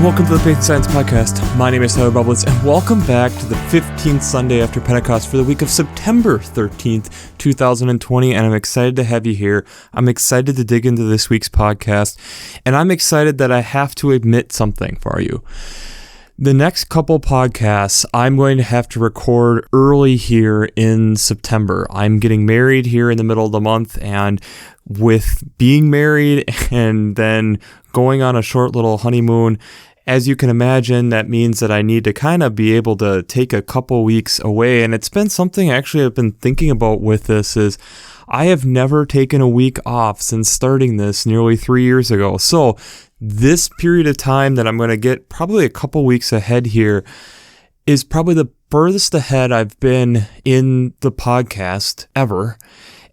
welcome to the Faith and Science Podcast. My name is Tyler Bublitz, and welcome back to the 15th Sunday after Pentecost for the week of September 13th, 2020, and I'm excited to have you here. I'm excited to dig into this week's podcast, and I'm excited that I have to admit something for you. The next couple podcasts, I'm going to have to record early here in September. I'm getting married here in the middle of the month, and with being married and then going on a short little honeymoon, as you can imagine, that means that I need to kind of be able to take a couple weeks away. And it's been something actually I've been thinking about with this is I have never taken a week off since starting this nearly 3 years ago. So this period of time that I'm going to get probably a couple weeks ahead here is probably the furthest ahead I've been in the podcast ever.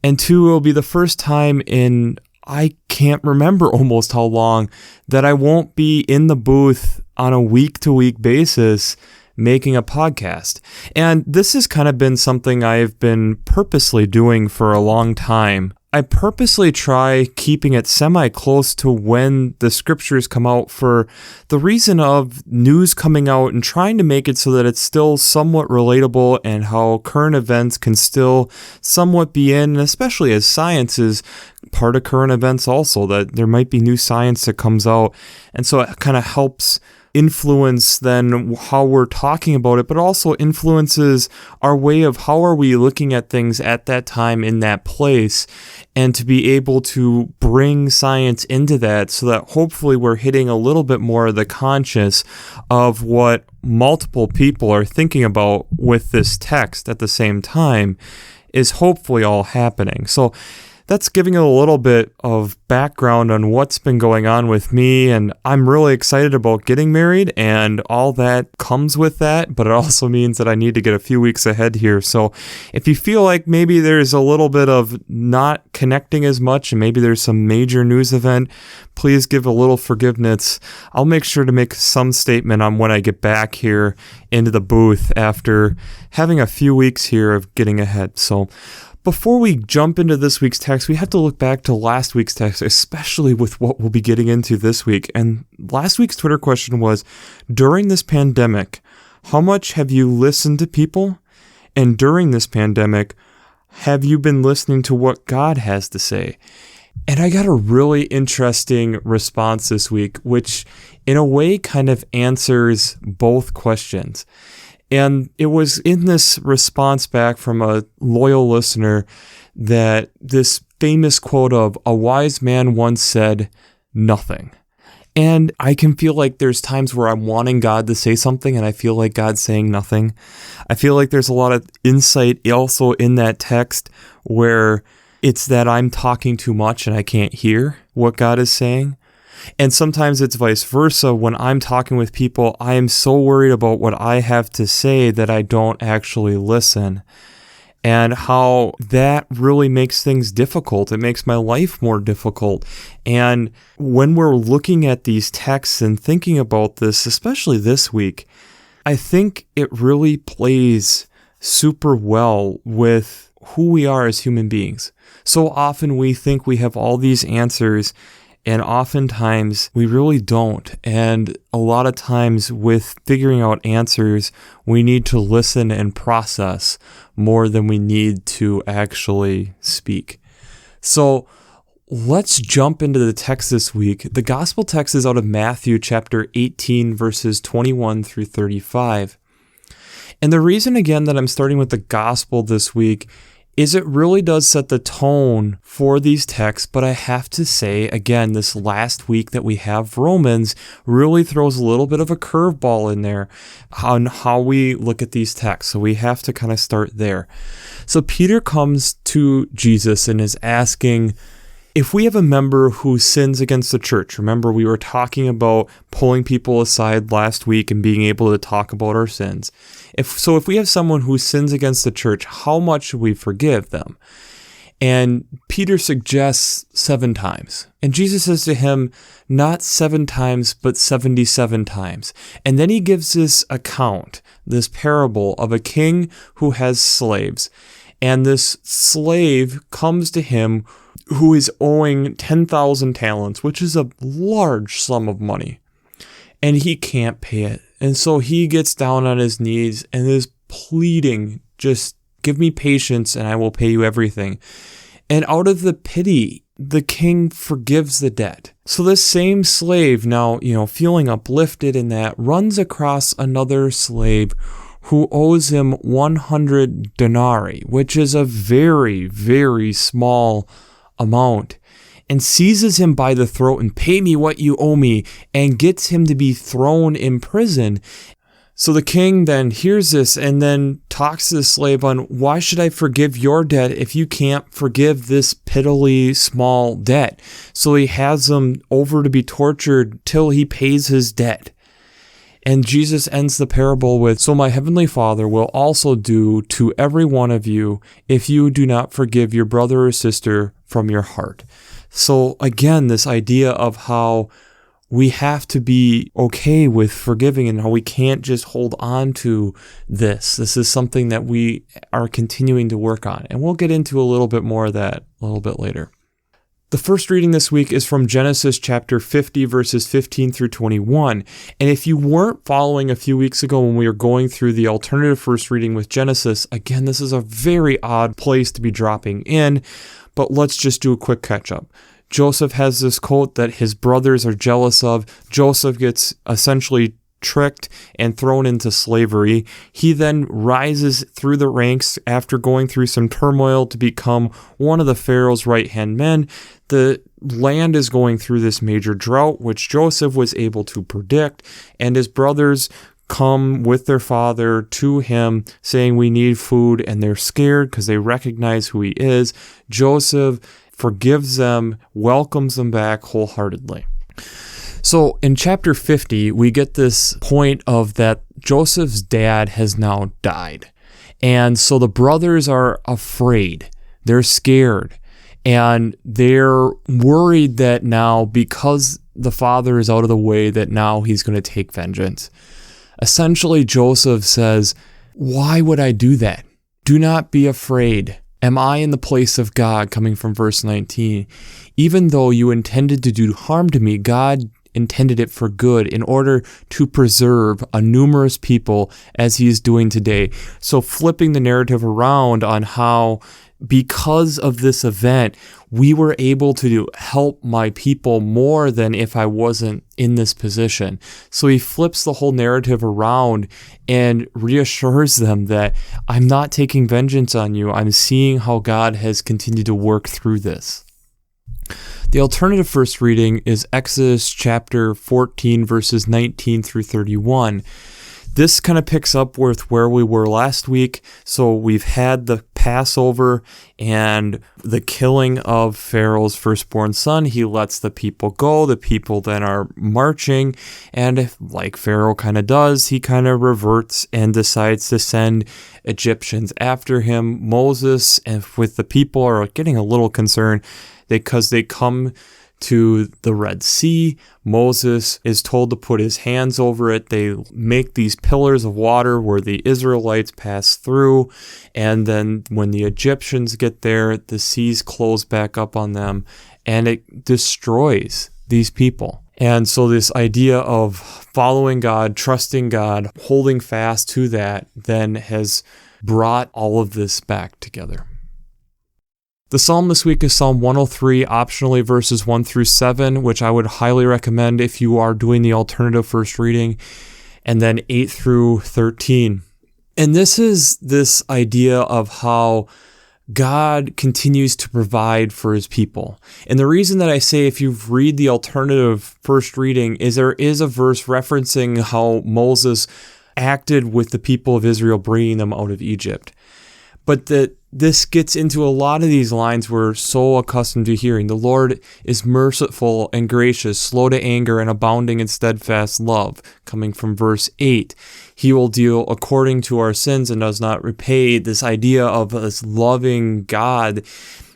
And two, it'll be the first time in, I can't remember almost how long, that I won't be in the booth on a week-to-week basis making a podcast. And this has kind of been something I've been purposely doing for a long time. I purposely try keeping it semi-close to when the scriptures come out for the reason of news coming out and trying to make it so that it's still somewhat relatable and how current events can still somewhat be in, and especially as science is part of current events also, that there might be new science that comes out. And so it kind of helps influence then how we're talking about it, but also influences our way of how are we looking at things at that time in that place, and to be able to bring science into that so that hopefully we're hitting a little bit more of the conscious of what multiple people are thinking about with this text at the same time is hopefully all happening. So that's giving a little bit of background on what's been going on with me, and I'm really excited about getting married and all that comes with that, but it also means that I need to get a few weeks ahead here. So if you feel like maybe there's a little bit of not connecting as much and maybe there's some major news event, please give a little forgiveness. I'll make sure to make some statement on when I get back here into the booth after having a few weeks here of getting ahead. So before we jump into this week's text, we have to look back to last week's text, especially with what we'll be getting into this week. And last week's Twitter question was, during this pandemic, how much have you listened to people? And during this pandemic, have you been listening to what God has to say? And I got a really interesting response this week, which in a way kind of answers both questions. And it was in this response back from a loyal listener that this famous quote of, "A wise man once said, nothing." And I can feel like there's times where I'm wanting God to say something and I feel like God's saying nothing. I feel like there's a lot of insight also in that text where it's that I'm talking too much and I can't hear what God is saying. And sometimes it's vice versa. When I'm talking with people, I am so worried about what I have to say that I don't actually listen. And how that really makes things difficult. It makes my life more difficult. And when we're looking at these texts and thinking about this, especially this week, I think it really plays super well with who we are as human beings. So often we think we have all these answers, and oftentimes we really don't. And a lot of times with figuring out answers, we need to listen and process more than we need to actually speak. So let's jump into the text this week. The gospel text is out of Matthew chapter 18, verses 21 through 35. And the reason, again, that I'm starting with the gospel this week is it really does set the tone for these texts, but I have to say, again, this last week that we have Romans really throws a little bit of a curveball in there on how we look at these texts, so we have to kind of start there. So Peter comes to Jesus and is asking, if we have a member who sins against the church, remember we were talking about pulling people aside last week and being able to talk about our sins. If we have someone who sins against the church, how much should we forgive them? And Peter suggests 7 times. And Jesus says to him, not 7 times, but 77 times. And then he gives this account, this parable of a king who has slaves. And this slave comes to him who is owing 10,000 talents, which is a large sum of money. and he can't pay it. And so he gets down on his knees and is pleading, just give me patience and I will pay you everything. And out of the pity, the king forgives the debt. So this same slave, now, feeling uplifted in that, runs across another slave who owes him 100 denarii, which is a very, very small amount, and seizes him by the throat and pay me what you owe me, and gets him to be thrown in prison. So the king then hears this and then talks to the slave on, why should I forgive your debt if you can't forgive this pitifully small debt? So he has him over to be tortured till he pays his debt. And Jesus ends the parable with, so my heavenly Father will also do to every one of you if you do not forgive your brother or sister from your heart. So again, this idea of how we have to be okay with forgiving and how we can't just hold on to this. This is something that we are continuing to work on. And we'll get into a little bit more of that a little bit later. The first reading this week is from Genesis chapter 50, verses 15 through 21. And if you weren't following a few weeks ago when we were going through the alternative first reading with Genesis, again, this is a very odd place to be dropping in, but let's just do a quick catch up. Joseph has this coat that his brothers are jealous of. Joseph gets essentially tricked and thrown into slavery. He then rises through the ranks after going through some turmoil to become one of the Pharaoh's right-hand men. The land is going through this major drought, which Joseph was able to predict, and his brothers come with their father to him saying, we need food, and they're scared because they recognize who he is. Joseph forgives them, welcomes them back wholeheartedly. So in chapter 50, we get this point of that Joseph's dad has now died. And so the brothers are afraid. They're scared. And they're worried that now, because the father is out of the way, that now he's going to take vengeance. Essentially, Joseph says, why would I do that? Do not be afraid. Am I in the place of God? Coming from verse 19. Even though you intended to do harm to me, God intended it for good in order to preserve a numerous people as he is doing today. So flipping the narrative around on how because of this event, we were able to help my people more than if I wasn't in this position. So he flips the whole narrative around and reassures them that I'm not taking vengeance on you. I'm seeing how God has continued to work through this. The alternative first reading is Exodus chapter 14, verses 19 through 31. This kind of picks up with where we were last week. So we've had the Passover and the killing of Pharaoh's firstborn son. He lets the people go. The people then are marching. And like Pharaoh kind of does, he kind of reverts and decides to send Egyptians after him. Moses and with the people are getting a little concerned because they come to the Red Sea. Moses is told to put his hands over it. They make these pillars of water where the Israelites pass through. And then when the Egyptians get there, the seas close back up on them and it destroys these people. And so this idea of following God, trusting God, holding fast to that then has brought all of this back together. The psalm this week is Psalm 103, optionally verses 1 through 7, which I would highly recommend if you are doing the alternative first reading, and then 8 through 13. And this is this idea of how God continues to provide for his people. And the reason that I say if you read the alternative first reading is there is a verse referencing how Moses acted with the people of Israel, bringing them out of Egypt. But that this gets into a lot of these lines we're so accustomed to hearing. The Lord is merciful and gracious, slow to anger and abounding in steadfast love. Coming from verse 8, he will deal according to our sins and does not repay. This idea of this loving God.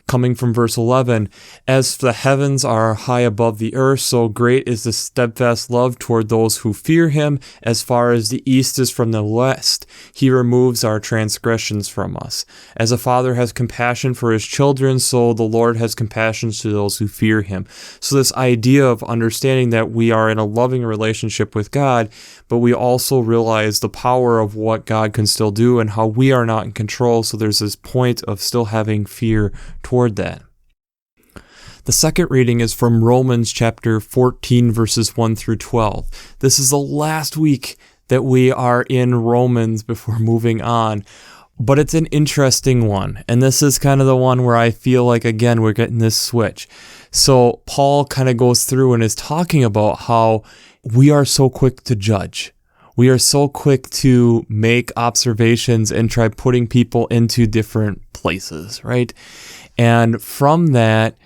Coming from verse 11, as the heavens are high above the earth, so great is the steadfast love toward those who fear him. As far as the east is from the west, he removes our transgressions from us. As a father has compassion for his children, so the Lord has compassion to those who fear him. So this idea of understanding that we are in a loving relationship with God, but we also realize the power of what God can still do and how we are not in control. So there's this point of still having fear toward that. The second reading is from Romans chapter 14, verses 1 through 12. This is the last week that we are in Romans before moving on, but it's an interesting one. And this is kind of the one where I feel like, again, we're getting this switch. So Paul kind of goes through and is talking about how we are so quick to judge. We are so quick to make observations and try putting people into different places, right? And from that,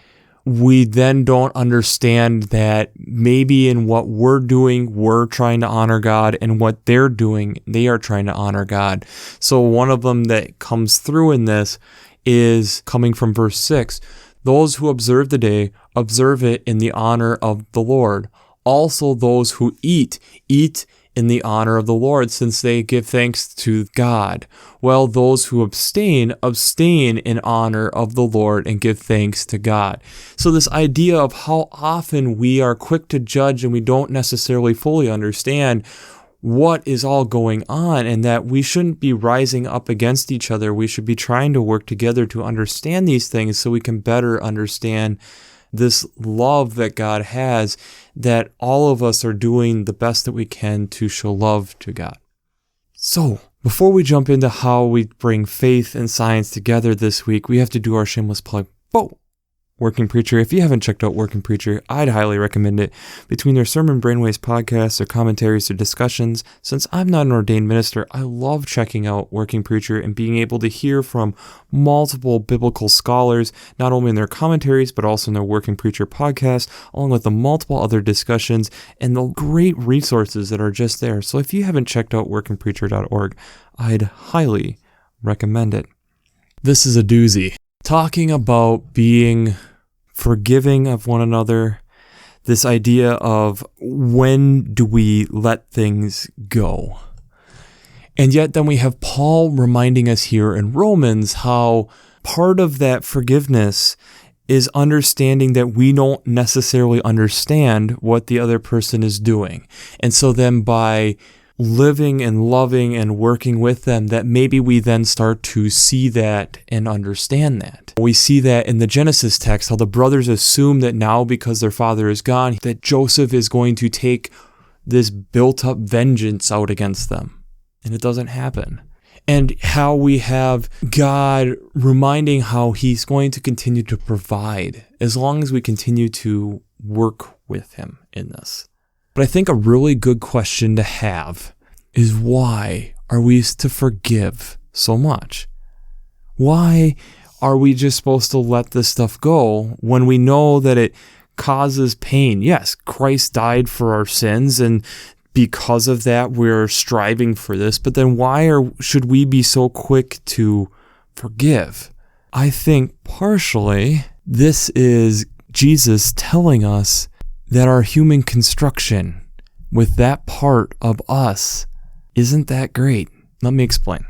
we then don't understand that maybe in what we're doing, we're trying to honor God, and what they're doing, they are trying to honor God. So one of them that comes through in this is coming from verse 6. Those who observe the day, observe it in the honor of the Lord. Also those who eat in the honor of the Lord, since they give thanks to God. While those who abstain in honor of the Lord and give thanks to God. So this idea of how often we are quick to judge and we don't necessarily fully understand what is all going on, and that we shouldn't be rising up against each other. We should be trying to work together to understand these things so we can better understand this love that God has, that all of us are doing the best that we can to show love to God. So, before we jump into how we bring faith and science together this week, we have to do our shameless plug. Whoa! Working Preacher. If you haven't checked out Working Preacher, I'd highly recommend it. Between their Sermon Brainwaves podcasts, their commentaries, their discussions, since I'm not an ordained minister, I love checking out Working Preacher and being able to hear from multiple biblical scholars, not only in their commentaries, but also in their Working Preacher podcast, along with the multiple other discussions and the great resources that are just there. So if you haven't checked out workingpreacher.org, I'd highly recommend it. This is a doozy. Talking about being forgiving of one another, this idea of when do we let things go? And yet then we have Paul reminding us here in Romans how part of that forgiveness is understanding that we don't necessarily understand what the other person is doing. And so then by living and loving and working with them, that maybe we then start to see that and understand that. We see that in the Genesis text, how the brothers assume that now because their father is gone, that Joseph is going to take this built-up vengeance out against them. And it doesn't happen. And how we have God reminding how he's going to continue to provide as long as we continue to work with him in this. But I think a really good question to have is, why are we to forgive so much? Why are we just supposed to let this stuff go when we know that it causes pain? Yes, Christ died for our sins, and because of that, we're striving for this. But then should we be so quick to forgive? I think partially this is Jesus telling us that our human construction with that part of us isn't that great. Let me explain.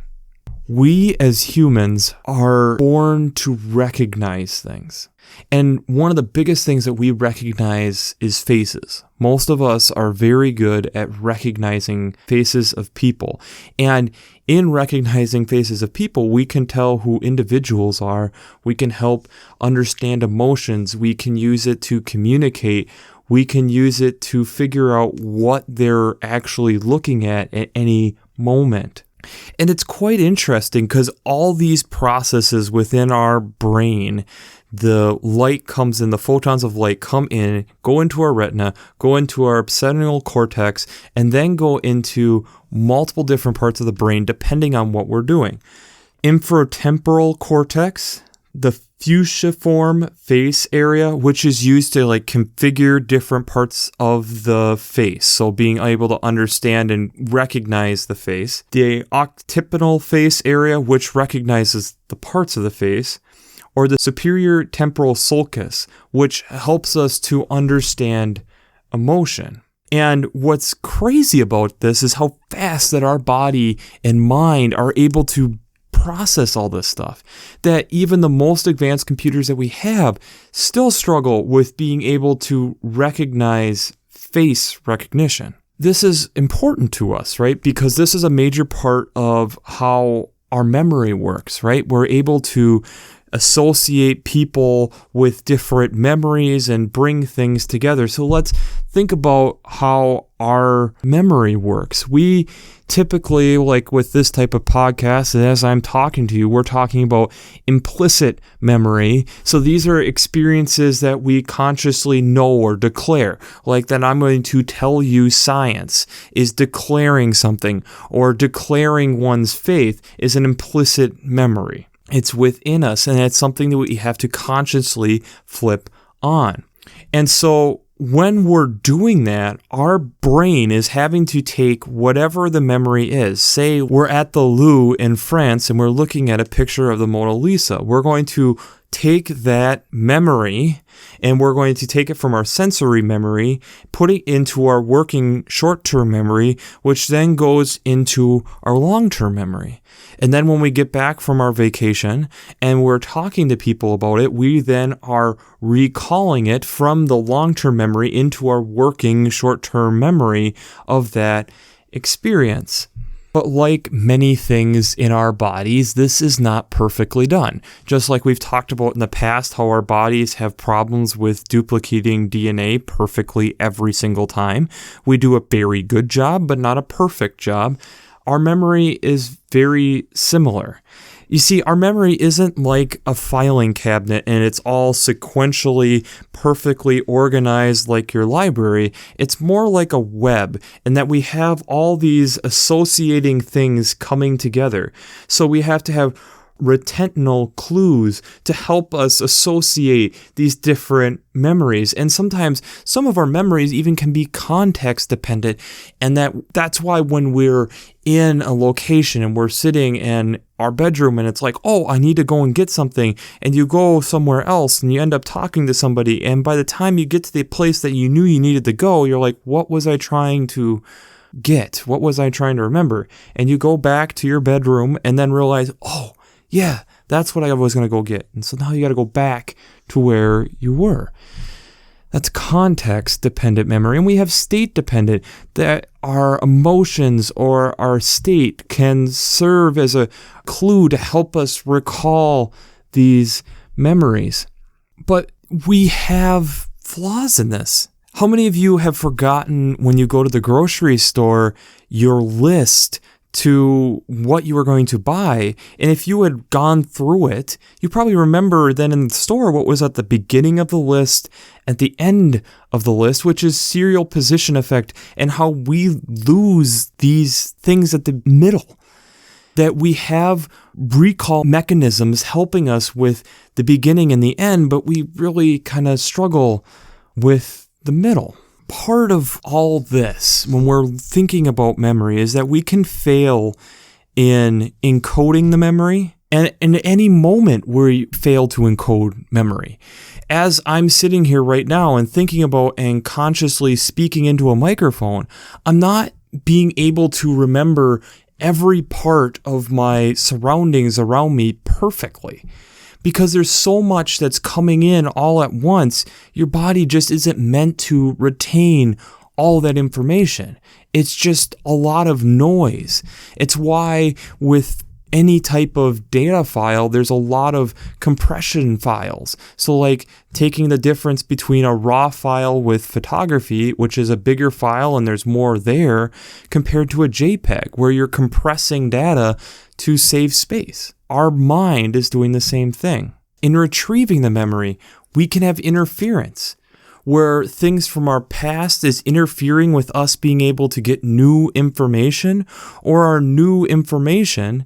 We as humans are born to recognize things. And one of the biggest things that we recognize is faces. Most of us are very good at recognizing faces of people. And in recognizing faces of people, we can tell who individuals are. We can help understand emotions. We can use it to communicate. We can use it to figure out what they're actually looking at any moment. And it's quite interesting because all these processes within our brain, the light comes in, the photons of light come in, go into our retina, go into our occipital cortex, and then go into multiple different parts of the brain depending on what we're doing. Infratemporal cortex, the fusiform face area, which is used to configure different parts of the face. So being able to understand and recognize the face. The occipital face area, which recognizes the parts of the face. or the superior temporal sulcus, which helps us to understand emotion. And what's crazy about this is how fast that our body and mind are able to process all this stuff, that even the most advanced computers that we have still struggle with being able to recognize face recognition. This is important to us, right? Because this is a major part of how our memory works, right? We're able to associate people with different memories and bring things together. So let's think about how our memory works. We typically, like with this type of podcast, and as I'm talking to you, we're talking about implicit memory. So these are experiences that we consciously know or declare, like that I'm going to tell you science is declaring something, or declaring one's faith is an implicit memory. It's within us, and it's something that we have to consciously flip on. And so when we're doing that, our brain is having to take whatever the memory is. Say we're at the Louvre in France and we're looking at a picture of the Mona Lisa. We're going to take that memory and we're going to take it from our sensory memory, put it into our working short-term memory, which then goes into our long-term memory. And then when we get back from our vacation and we're talking to people about it, we then are recalling it from the long-term memory into our working short-term memory of that experience. But like many things in our bodies, this is not perfectly done. Just like we've talked about in the past, how our bodies have problems with duplicating DNA perfectly every single time. We do a very good job, but not a perfect job. Our memory is very similar. You see, our memory isn't like a filing cabinet and it's all sequentially perfectly organized like your library. It's more like a web, in that we have all these associating things coming together. So we have to have retentional clues to help us associate these different memories. And sometimes some of our memories even can be context dependent, and that's why when we're in a location and we're sitting in our bedroom and it's like, oh, I need to go and get something, and you go somewhere else and you end up talking to somebody, and by the time you get to the place that you knew you needed to go, you're like, what was I trying to get? What was I trying to remember? And you go back to your bedroom and then realize, oh, yeah, that's what I was going to go get. And so now you got to go back to where you were. That's context-dependent memory. And we have state-dependent, that our emotions or our state can serve as a clue to help us recall these memories. But we have flaws in this. How many of you have forgotten when you go to the grocery store your list to what you were going to buy? And if you had gone through it, you probably remember then in the store what was at the beginning of the list, at the end of the list, which is serial position effect, and how we lose these things at the middle. That we have recall mechanisms helping us with the beginning and the end, but we really kind of struggle with the middle. Part of all this, when we're thinking about memory, is that we can fail in encoding the memory, and in any moment we fail to encode memory. As I'm sitting here right now and thinking about and consciously speaking into a microphone, I'm not being able to remember every part of my surroundings around me perfectly. Because there's so much that's coming in all at once, your body just isn't meant to retain all that information. It's just a lot of noise. It's why with any type of data file, there's a lot of compression files. So like taking the difference between a raw file with photography, which is a bigger file and there's more there, compared to a JPEG, where you're compressing data to save space. Our mind is doing the same thing. In retrieving the memory, we can have interference, where things from our past is interfering with us being able to get new information, or our new information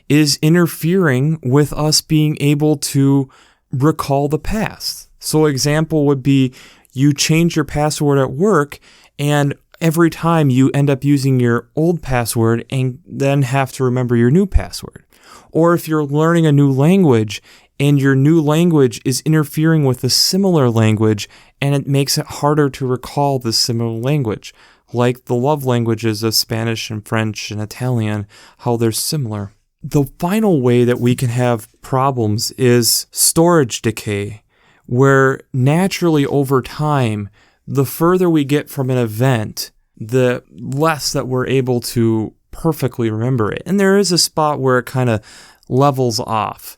is interfering with us being able to recall the past. So example would be, you change your password at work, and every time you end up using your old password and then have to remember your new password. Or if you're learning a new language and your new language is interfering with a similar language, and it makes it harder to recall the similar language, like the love languages of Spanish and French and Italian, how they're similar. The final way that we can have problems is storage decay, where naturally over time, the further we get from an event, the less that we're able to perfectly remember it. And there is a spot where it kind of levels off.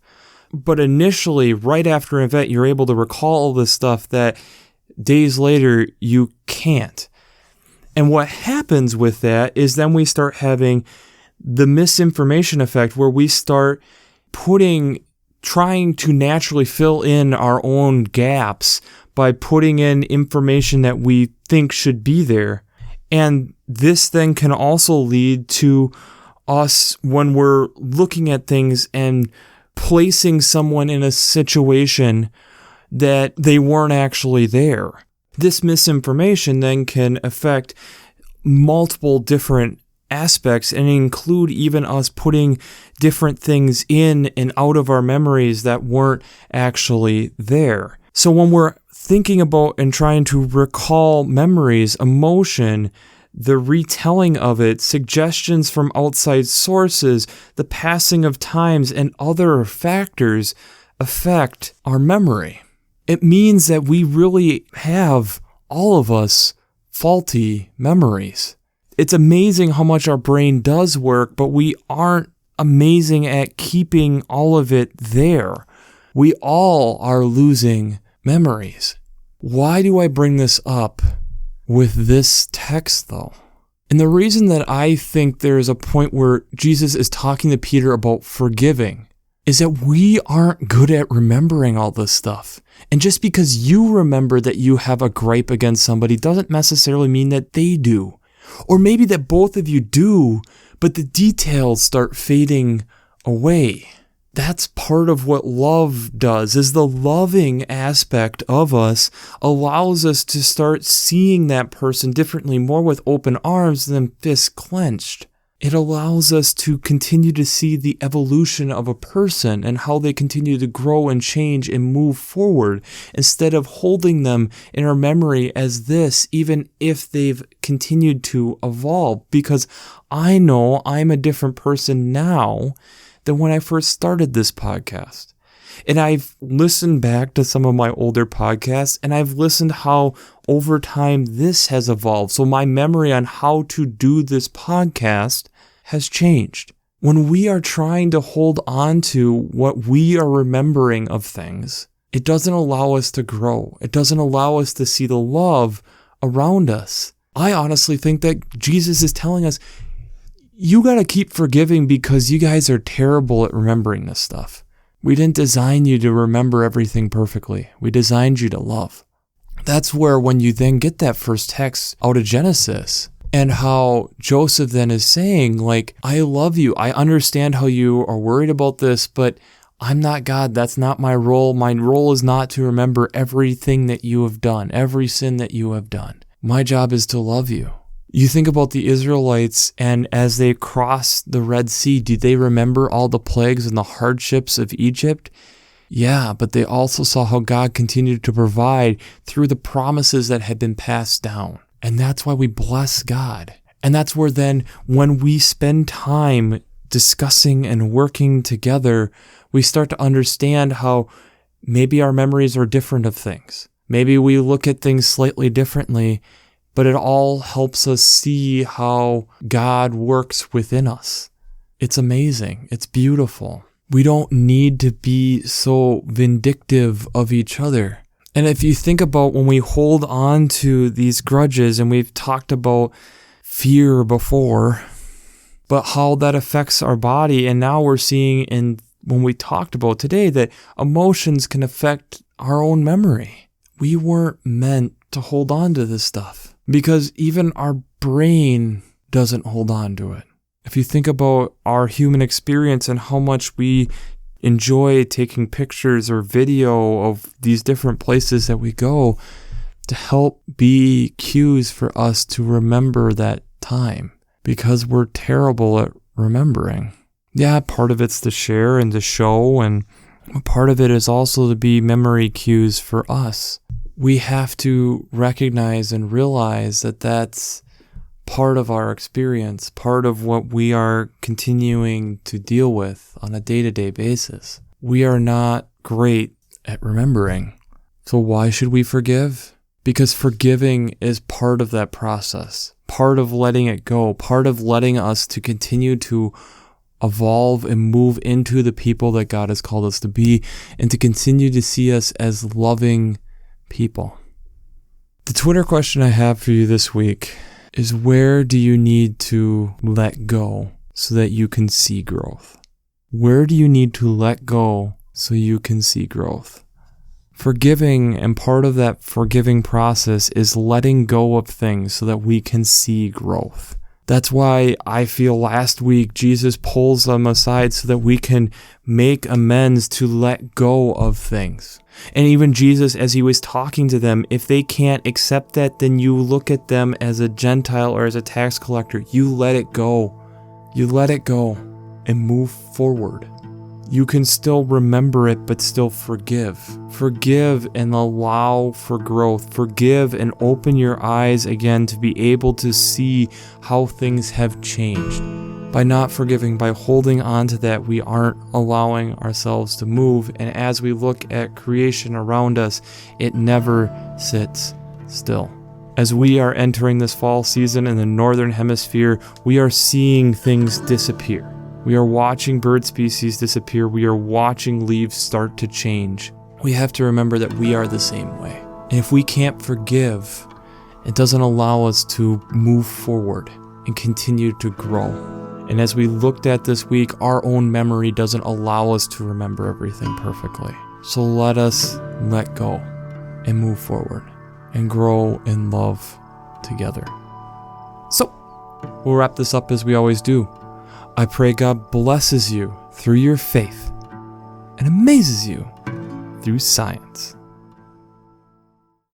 But initially, right after an event, you're able to recall all this stuff that days later you can't. And what happens with that is then we start having the misinformation effect, where we start trying to naturally fill in our own gaps by putting in information that we think should be there. And this then can also lead to us, when we're looking at things and placing someone in a situation that they weren't actually there. This misinformation then can affect multiple different aspects and include even us putting different things in and out of our memories that weren't actually there. So when we're thinking about and trying to recall memories, emotion, the retelling of it, suggestions from outside sources, the passing of times, and other factors affect our memory. It means that we really have, all of us, faulty memories. It's amazing how much our brain does work, but we aren't amazing at keeping all of it there. We all are losing memories. Why do I bring this up with this text, though? And the reason that I think there is a point where Jesus is talking to Peter about forgiving is that we aren't good at remembering all this stuff. And just because you remember that you have a gripe against somebody doesn't necessarily mean that they do. Or maybe that both of you do, but the details start fading away. That's part of what love does, is the loving aspect of us allows us to start seeing that person differently, more with open arms than fists clenched. It allows us to continue to see the evolution of a person and how they continue to grow and change and move forward, instead of holding them in our memory as this, even if they've continued to evolve. Because I know I'm a different person now than when I first started this podcast. And I've listened back to some of my older podcasts, and I've listened how over time this has evolved. So my memory on how to do this podcast has changed. When we are trying to hold on to what we are remembering of things, it doesn't allow us to grow. It doesn't allow us to see the love around us. I honestly think that Jesus is telling us, you got to keep forgiving because you guys are terrible at remembering this stuff. We didn't design you to remember everything perfectly. We designed you to love. That's where when you then get that first text out of Genesis, and how Joseph then is saying, like, I love you. I understand how you are worried about this, but I'm not God. That's not my role. My role is not to remember everything that you have done, every sin that you have done. My job is to love you. You think about the Israelites, and as they crossed the Red Sea, did they remember all the plagues and the hardships of Egypt? Yeah, but they also saw how God continued to provide through the promises that had been passed down. And that's why we bless God. And that's where then, when we spend time discussing and working together, we start to understand how maybe our memories are different of things. Maybe we look at things slightly differently, but it all helps us see how God works within us. It's amazing. It's beautiful. We don't need to be so vindictive of each other. And if you think about when we hold on to these grudges, and we've talked about fear before, but how that affects our body, and now we're seeing when we talked about today that emotions can affect our own memory. We weren't meant to hold on to this stuff because even our brain doesn't hold on to it. If you think about our human experience and how much we enjoy taking pictures or video of these different places that we go to help be cues for us to remember that time, because we're terrible at remembering. Yeah, part of it's to share and to show, and Part of it is also to be memory cues for us. We have to recognize and realize that that's part of our experience, part of what we are continuing to deal with on a day-to-day basis. We are not great at remembering. So why should we forgive? Because forgiving is part of that process, part of letting it go, part of letting us to continue to evolve and move into the people that God has called us to be, and to continue to see us as loving people. The Twitter question I have for you this week is, where do you need to let go so that you can see growth? Where do you need to let go so you can see growth? Forgiving, and part of that forgiving process is letting go of things so that we can see growth. That's why I feel last week Jesus pulls them aside so that we can make amends to let go of things. And even Jesus, as he was talking to them, if they can't accept that, then you look at them as a Gentile or as a tax collector. You let it go. You let it go and move forward. You can still remember it, but still forgive. Forgive and allow for growth. Forgive and open your eyes again to be able to see how things have changed. By not forgiving, by holding on to that, we aren't allowing ourselves to move. And as we look at creation around us, it never sits still. As we are entering this fall season in the Northern Hemisphere, we are seeing things disappear. We are watching bird species disappear. We are watching leaves start to change. We have to remember that we are the same way. And if we can't forgive, it doesn't allow us to move forward and continue to grow. And as we looked at this week, our own memory doesn't allow us to remember everything perfectly. So let us let go and move forward and grow in love together. So, we'll wrap this up as we always do. I pray God blesses you through your faith and amazes you through science.